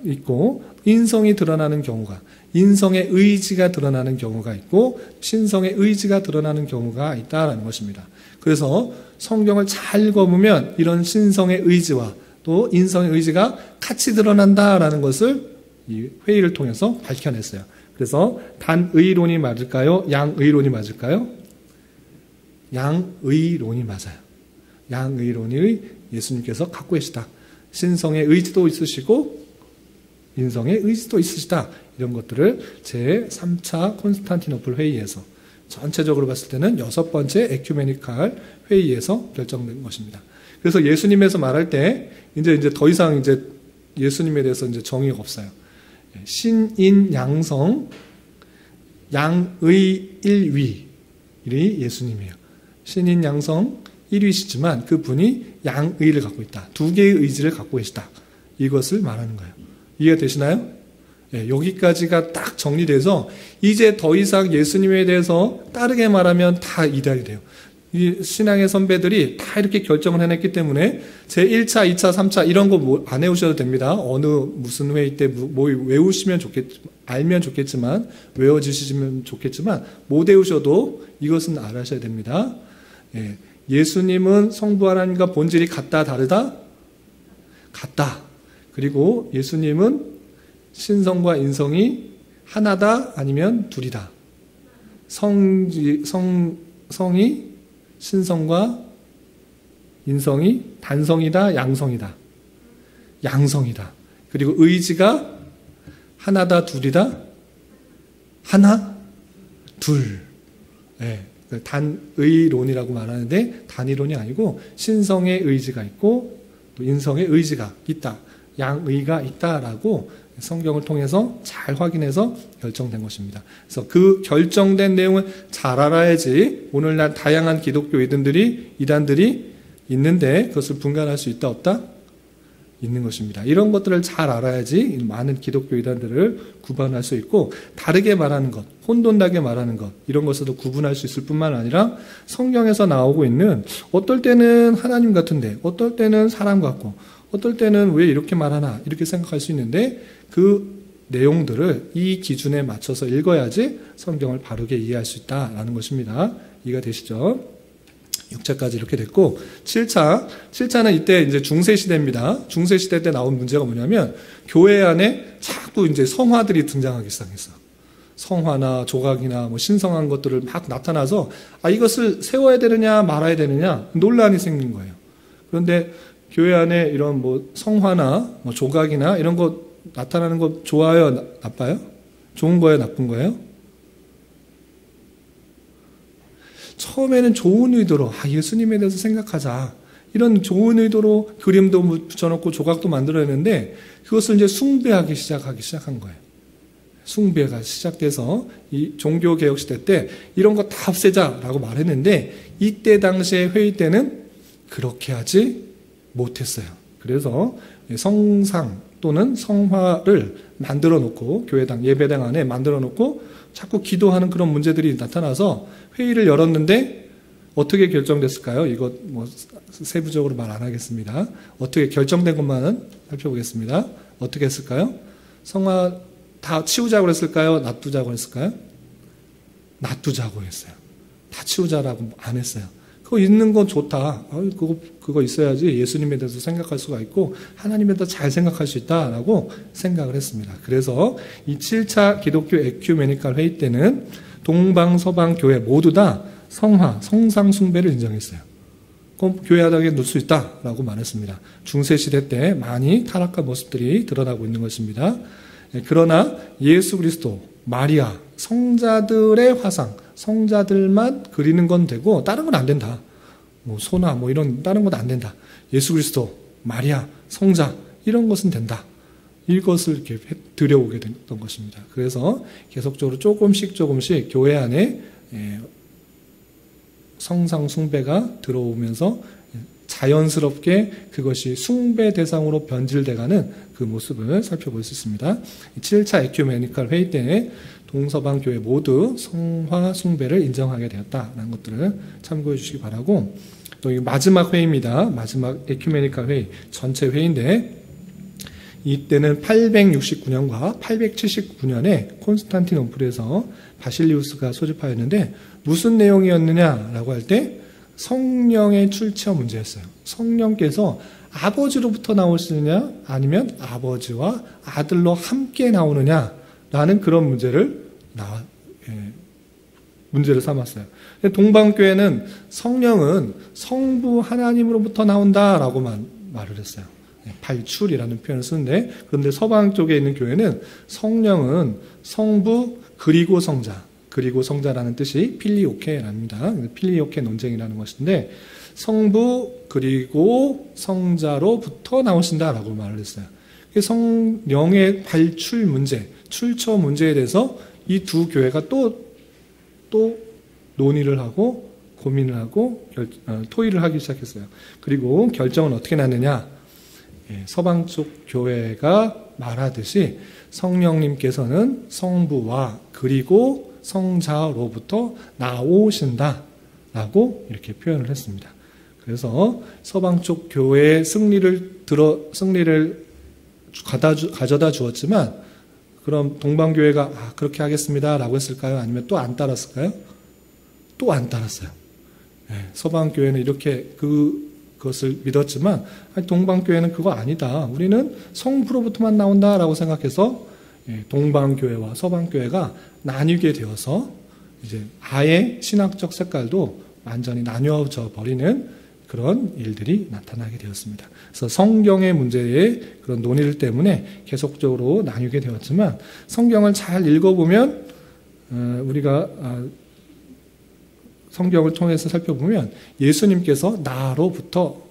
있고 인성이 드러나는 경우가 인성의 의지가 드러나는 경우가 있고 신성의 의지가 드러나는 경우가 있다라는 것입니다. 그래서 성경을 잘 읽어보면 이런 신성의 의지와 또 인성의 의지가 같이 드러난다라는 것을 이 회의를 통해서 밝혀냈어요. 그래서 단의론이 맞을까요? 양의론이 맞을까요? 양의론이 맞아요. 양의론이 예수님께서 갖고 계시다. 신성의 의지도 있으시고 인성의 의지도 있으시다. 이런 것들을 제3차 콘스탄티노플 회의에서 전체적으로 봤을 때는 6번째 에큐메니칼 회의에서 결정된 것입니다. 그래서 예수님에서 말할 때 이제 더 이상 이제 예수님에 대해서 이제 정의가 없어요. 신인 양성 양의 1위 이 예수님이에요. 신인 양성 1위시지만 그분이 양의를 갖고 있다. 두 개의 의지를 갖고 계시다. 이것을 말하는 거예요. 이해가 되시나요? 여기까지가 딱 정리돼서 이제 더 이상 예수님에 대해서 다르게 말하면 다 이달이 돼요. 이 신앙의 선배들이 다 이렇게 결정을 해냈기 때문에 제1차, 2차, 3차 이런 거 안 외우셔도 됩니다. 무슨 회의 때 외우시면 알면 좋겠지만 외워주시면 좋겠지만 못 외우셔도 이것은 알아셔야 됩니다. 예수님은 성부 하나님과 본질이 같다 다르다? 같다. 그리고 예수님은 신성과 인성이 하나다 아니면 둘이다. 성이 신성과 인성이 단성이다 양성이다. 양성이다. 그리고 의지가 하나다 둘이다? 하나? 둘. 단의론이라고 말하는데 단의론이 아니고 신성의 의지가 있고 또 인성의 의지가 있다. 양의가 있다라고 성경을 통해서 잘 확인해서 결정된 것입니다. 그래서 그 결정된 내용을 잘 알아야지 오늘날 다양한 기독교 이단들이 있는데 그것을 분간할 수 있다 없다? 있는 것입니다. 이런 것들을 잘 알아야지 많은 기독교 이단들을 구분할 수 있고 다르게 말하는 것, 혼돈나게 말하는 것 이런 것에도 구분할 수 있을 뿐만 아니라 성경에서 나오고 있는 어떨 때는 하나님 같은데 어떨 때는 사람 같고 어떨 때는 왜 이렇게 말하나 이렇게 생각할 수 있는데 그 내용들을 이 기준에 맞춰서 읽어야지 성경을 바르게 이해할 수 있다라는 것입니다. 이해가 되시죠? 6차까지 이렇게 됐고 7차는 이때 이제 중세시대입니다. 중세시대 때 나온 문제가 뭐냐면 교회 안에 자꾸 이제 성화들이 등장하기 시작했어. 성화나 조각이나 뭐 신성한 것들을 막 나타나서 이것을 세워야 되느냐 말아야 되느냐 논란이 생긴 거예요. 그런데 교회 안에 이런 뭐 성화나 뭐 조각이나 이런 거 나타나는 거 좋아요, 나빠요? 좋은 거예요, 나쁜 거예요? 처음에는 좋은 의도로 예수님에 대해서 생각하자, 이런 좋은 의도로 그림도 붙여놓고 조각도 만들어냈는데 그것을 이제 숭배하기 시작한 거예요. 숭배가 시작돼서 이 종교개혁 시대 때 이런 거 다 없애자라고 말했는데 이때 당시에 회의 때는 그렇게 하지 못했어요. 그래서 성상 또는 성화를 만들어 놓고 교회당 예배당 안에 만들어 놓고 자꾸 기도하는 그런 문제들이 나타나서 회의를 열었는데 어떻게 결정됐을까요? 이거 뭐 세부적으로 말 안 하겠습니다. 어떻게 결정된 것만은 살펴보겠습니다. 어떻게 했을까요? 성화 다 치우자고 했을까요? 놔두자고 했을까요? 놔두자고 했어요. 다 치우자라고 안 했어요. 그거 있는 건 좋다. 그거 있어야지 예수님에 대해서 생각할 수가 있고 하나님에 대해서 잘 생각할 수 있다라고 생각을 했습니다. 그래서 이 7차 기독교 에큐메니칼 회의 때는 동방 서방 교회 모두 다 성화, 성상 숭배를 인정했어요. 그럼 교회 하다에 놓을 수 있다라고 말했습니다. 중세시대 때 많이 타락한 모습들이 드러나고 있는 것입니다. 그러나 예수 그리스도, 마리아, 성자들의 화상, 성자들만 그리는 건 되고 다른 건 안 된다. 뭐 소나 뭐 이런 다른 건 안 된다. 예수 그리스도, 마리아, 성자 이런 것은 된다. 이것을 이렇게 들여오게 됐던 것입니다. 그래서 계속적으로 조금씩 교회 안에 성상 숭배가 들어오면서 자연스럽게 그것이 숭배 대상으로 변질돼가는 그 모습을 살펴볼 수 있습니다. 7차 에큐메니칼 회의 때 동서방 교회 모두 성화 숭배를 인정하게 되었다라는 것들을 참고해 주시기 바라고, 또 마지막 회의입니다. 마지막 에큐메니칼 회의 전체 회의인데 이때는 869년과 879년에 콘스탄티노플에서 바실리우스가 소집하였는데 무슨 내용이었느냐라고 할 때 성령의 출처 문제였어요. 성령께서 아버지로부터 나오시느냐 아니면 아버지와 아들로 함께 나오느냐라는 그런 문제를 삼았어요. 동방교회는 성령은 성부 하나님으로부터 나온다라고만 말을 했어요. 발출이라는 표현을 쓰는데, 그런데 서방 쪽에 있는 교회는 성령은 성부 그리고 성자라는 뜻이 필리오케랍니다. 필리오케 논쟁이라는 것인데 성부 그리고 성자로부터 나오신다라고 말을 했어요. 성령의 발출 문제, 출처 문제에 대해서 이 두 교회가 또 논의를 하고 고민을 하고 토의를 하기 시작했어요. 그리고 결정은 어떻게 났느냐? 서방 쪽 교회가 말하듯이 성령님께서는 성부와 그리고 성자로부터 나오신다라고 이렇게 표현을 했습니다. 그래서 서방 쪽 교회의 승리를 가져다 주었지만, 그럼 동방교회가 그렇게 하겠습니다라고 했을까요? 아니면 또 안 따랐을까요? 또 안 따랐어요. 서방교회는 이렇게 그것을 믿었지만 동방교회는 그거 아니다. 우리는 성부로부터만 나온다라고 생각해서 동방교회와 서방교회가 나뉘게 되어서 이제 아예 신학적 색깔도 완전히 나뉘어져 버리는 그런 일들이 나타나게 되었습니다. 그래서 성경의 문제의 그런 논의를 때문에 계속적으로 나뉘게 되었지만, 성경을 잘 읽어보면 우리가 성경을 통해서 살펴보면 예수님께서 나로부터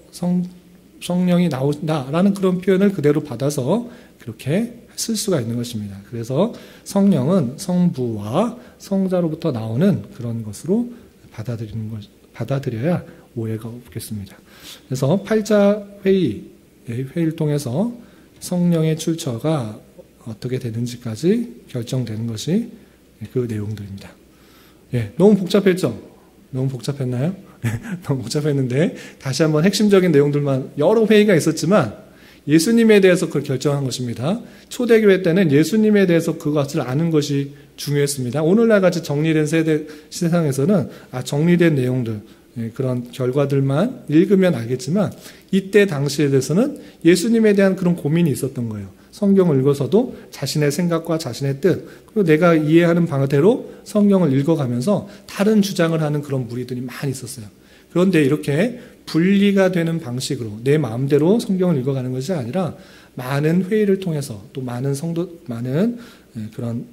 성령이 나온다라는 그런 표현을 그대로 받아서 그렇게 쓸 수가 있는 것입니다. 그래서 성령은 성부와 성자로부터 나오는 그런 것으로 받아들여야 오해가 없겠습니다. 그래서 8차 회의를 통해서 성령의 출처가 어떻게 되는지까지 결정되는 것이 그 내용들입니다. 너무 복잡했죠? 너무 복잡했나요? 너무 복잡했는데 다시 한번 핵심적인 내용들만, 여러 회의가 있었지만 예수님에 대해서 그걸 결정한 것입니다. 초대교회 때는 예수님에 대해서 그것을 아는 것이 중요했습니다. 오늘날 같이 정리된 세상에서는 정리된 내용들, 그런 결과들만 읽으면 알겠지만 이때 당시에 대해서는 예수님에 대한 그런 고민이 있었던 거예요. 성경을 읽어서도 자신의 생각과 자신의 뜻, 그리고 내가 이해하는 방대로 성경을 읽어가면서 다른 주장을 하는 그런 무리들이 많이 있었어요. 그런데 이렇게 분리가 되는 방식으로 내 마음대로 성경을 읽어가는 것이 아니라 많은 회의를 통해서 또 많은 그런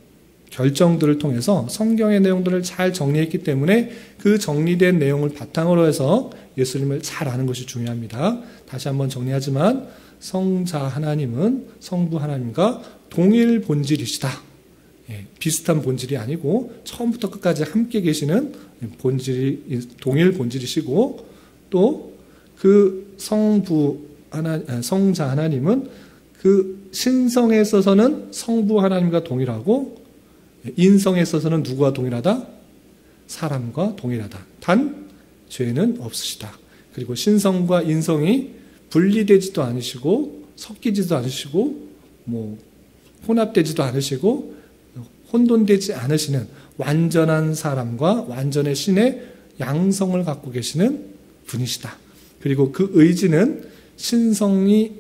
결정들을 통해서 성경의 내용들을 잘 정리했기 때문에 그 정리된 내용을 바탕으로 해서 예수님을 잘 아는 것이 중요합니다. 다시 한번 정리하지만 성자 하나님은 성부 하나님과 동일 본질이시다. 비슷한 본질이 아니고 처음부터 끝까지 함께 계시는 동일 본질이시고, 또 그 성자 하나님은 그 신성에 있어서는 성부 하나님과 동일하고, 인성에 있어서는 누구와 동일하다? 사람과 동일하다. 단 죄는 없으시다. 그리고 신성과 인성이 분리되지도 않으시고 섞이지도 않으시고 혼합되지도 않으시고 혼돈되지 않으시는 완전한 사람과 완전의 신의 양성을 갖고 계시는 분이시다. 그리고 그 의지는 신성의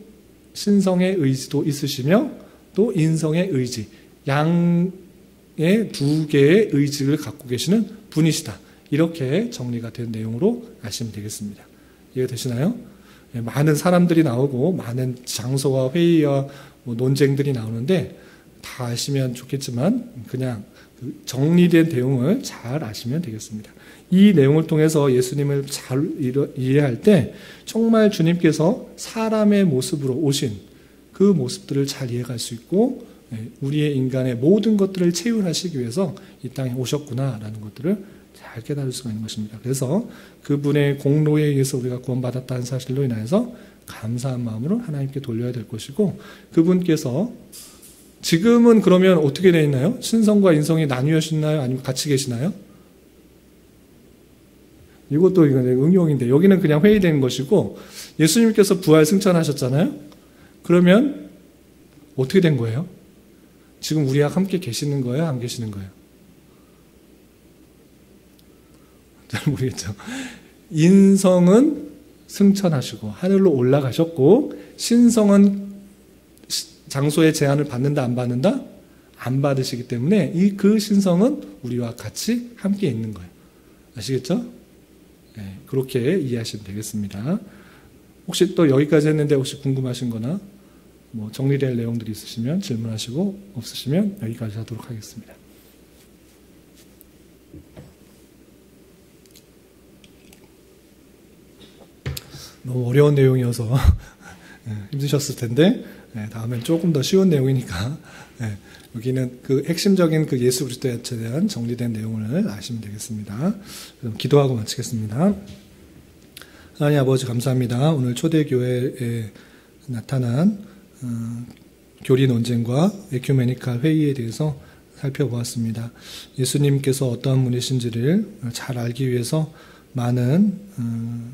의지도 있으시며 또 인성의 의지, 양의 두 개의 의지를 갖고 계시는 분이시다. 이렇게 정리가 된 내용으로 아시면 되겠습니다. 이해가 되시나요? 많은 사람들이 나오고 많은 장소와 회의와 논쟁들이 나오는데 다 아시면 좋겠지만 그냥 정리된 내용을 잘 아시면 되겠습니다. 이 내용을 통해서 예수님을 잘 이해할 때 정말 주님께서 사람의 모습으로 오신 그 모습들을 잘 이해할 수 있고, 우리의 인간의 모든 것들을 채울하시기 위해서 이 땅에 오셨구나라는 것들을 잘 깨달을 수가 있는 것입니다. 그래서 그분의 공로에 의해서 우리가 구원받았다는 사실로 인해서 감사한 마음으로 하나님께 돌려야 될 것이고, 그분께서 지금은 그러면 어떻게 되어 있나요? 신성과 인성이 나뉘어지나요? 아니면 같이 계시나요? 이것도 응용인데 여기는 그냥 회의된 것이고, 예수님께서 부활 승천하셨잖아요? 그러면 어떻게 된 거예요? 지금 우리와 함께 계시는 거예요? 안 계시는 거예요? 잘 모르겠죠. 인성은 승천하시고 하늘로 올라가셨고, 신성은 장소의 제한을 받는다 안 받는다? 안 받으시기 때문에 그 신성은 우리와 같이 함께 있는 거예요. 아시겠죠? 네, 그렇게 이해하시면 되겠습니다. 혹시 또 여기까지 했는데 혹시 궁금하신 거나 정리될 내용들이 있으시면 질문하시고, 없으시면 여기까지 하도록 하겠습니다. 너무 어려운 내용이어서 힘드셨을 텐데, 다음엔 조금 더 쉬운 내용이니까 여기는 그 핵심적인 그 예수 그리스도에 대한 정리된 내용을 아시면 되겠습니다. 그럼 기도하고 마치겠습니다. 하나님 아버지 감사합니다. 오늘 초대교회에 나타난 교리 논쟁과 에큐메니칼 회의에 대해서 살펴보았습니다. 예수님께서 어떠한 분이신지를 잘 알기 위해서 많은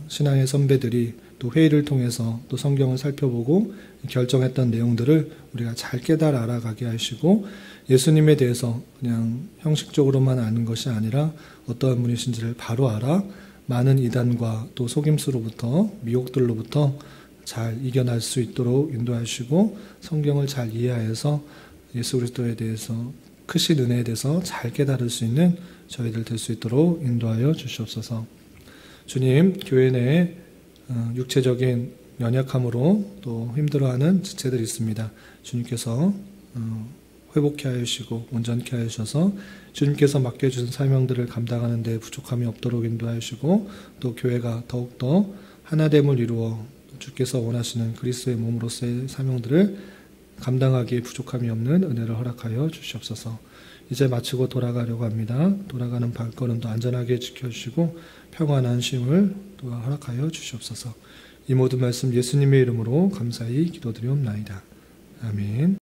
신앙의 선배들이 또 회의를 통해서 또 성경을 살펴보고 결정했던 내용들을 우리가 잘 깨달아 알아가게 하시고, 예수님에 대해서 그냥 형식적으로만 아는 것이 아니라 어떠한 분이신지를 바로 알아 많은 이단과 또 속임수로부터 미혹들로부터 잘 이겨낼 수 있도록 인도하시고, 성경을 잘 이해하여서 예수 그리스도에 대해서 크신 은혜에 대해서 잘 깨달을 수 있는 저희들 될 수 있도록 인도하여 주시옵소서. 주님, 교회 내에 육체적인 연약함으로 또 힘들어하는 지체들이 있습니다. 주님께서 회복케 하여 주시고 온전케 하여 주셔서 주님께서 맡겨주신 사명들을 감당하는 데 부족함이 없도록 인도하여 주시고, 또 교회가 더욱더 하나됨을 이루어 주께서 원하시는 그리스도의 몸으로서의 사명들을 감당하기에 부족함이 없는 은혜를 허락하여 주시옵소서. 이제 마치고 돌아가려고 합니다. 돌아가는 발걸음도 안전하게 지켜주시고 평안한 쉼을 또 허락하여 주시옵소서. 이 모든 말씀 예수님의 이름으로 감사히 기도드리옵나이다. 아멘.